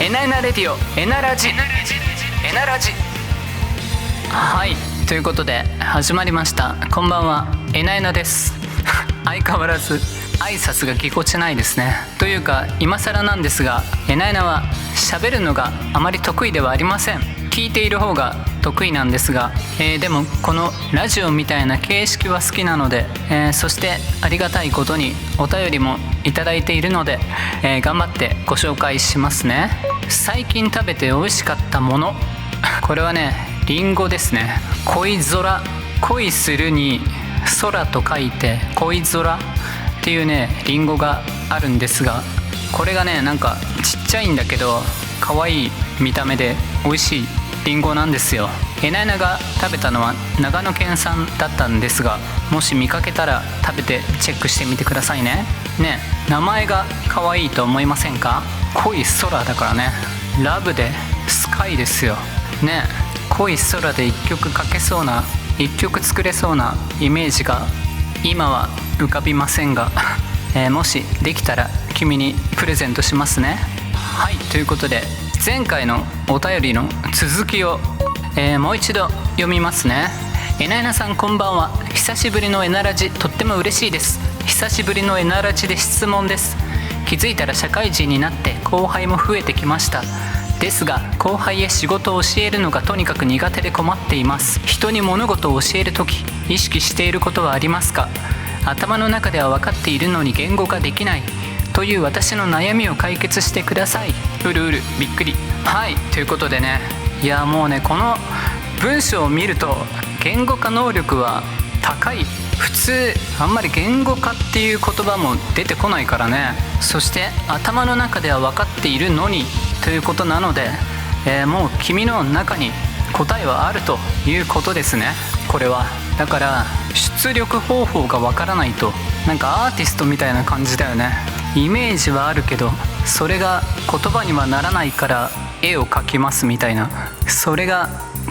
エナエナレディオエナラジ。はい、ということで始まりました。こんばんは、エナエナです相変わらず挨拶がぎこちないですね。というか今更なんですが、エナエナは喋るのがあまり得意ではありません。聞いている方が得意なんですが、でもこのラジオみたいな形式は好きなので、そしてありがたいことにお便りもいただいているので、頑張ってご紹介しますね。最近食べて美味しかったものこれはね、リンゴですね。恋空、恋するに空と書いて恋空っていうね、リンゴがあるんですが、これがね、なんかちっちゃいんだけど可愛い見た目で美味しいリンゴなんですよ。エナエナが食べたのは長野県産だったんですが、もし見かけたら食べてチェックしてみてくださいね。ね、名前が可愛いと思いませんか？恋空だからね、ラブでスカイですよね。恋空で一曲書けそうな、一曲作れそうなイメージが今は浮かびませんがもしできたら君にプレゼントしますね。はい、ということで前回のお便りの続きを、もう一度読みますね。エナエナさん、こんばんは。久しぶりのエナラジ、とっても嬉しいです。久しぶりのエナラジで質問です。気づいたら社会人になって後輩も増えてきました。ですが後輩へ仕事を教えるのがとにかく苦手で困っています。人に物事を教えるとき意識していることはありますか？頭の中では分かっているのに言語化できないという私の悩みを解決してください。うるうるびっくり。はい、ということでね、いやもうね、この文章を見ると言語化能力は高い。普通あんまり言語化っていう言葉も出てこないからね。そして頭の中では分かっているのにということなので、もう君の中に答えはあるということですね。これはだから出力方法が分からないと、なんかアーティストみたいな感じだよね。イメージはあるけどそれが言葉にはならないから絵を描きますみたいな、それが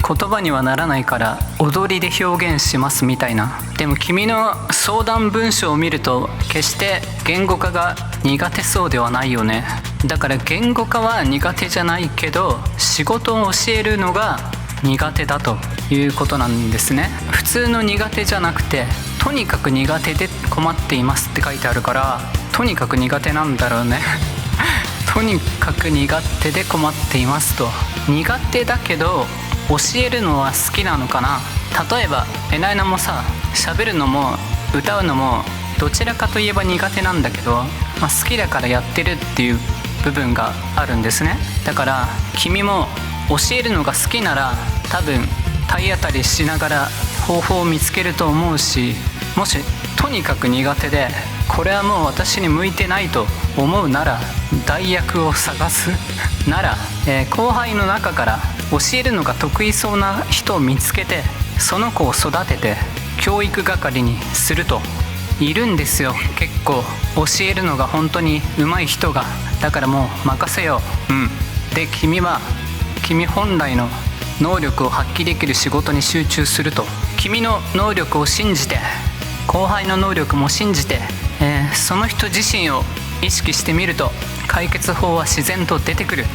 言葉にはならないから踊りで表現しますみたいな。でも君の相談文章を見ると決して言語化が苦手そうではないよね。だから言語化は苦手じゃないけど仕事を教えるのが苦手だということなんですね。普通の苦手じゃなくて、とにかく苦手で困っていますって書いてあるから、とにかく苦手なんだろうねとにかく苦手で困っていますと。苦手だけど教えるのは好きなのかな。例えばエナエナもさ、喋るのも歌うのもどちらかといえば苦手なんだけど、好きだからやってるっていう部分があるんですね。だから君も教えるのが好きなら多分体当たりしながら方法を見つけると思うし、もしとにかく苦手でこれはもう私に向いてないと思うなら、代役を探すなら、後輩の中から教えるのが得意そうな人を見つけて、その子を育てて教育係にすると。いるんですよ、結構教えるのが本当に上手い人が。だからもう任せよう。で君本来の能力を発揮できる仕事に集中すると。君の能力を信じて、後輩の能力も信じて、その人自身を意識してみると解決法は自然と出てくる。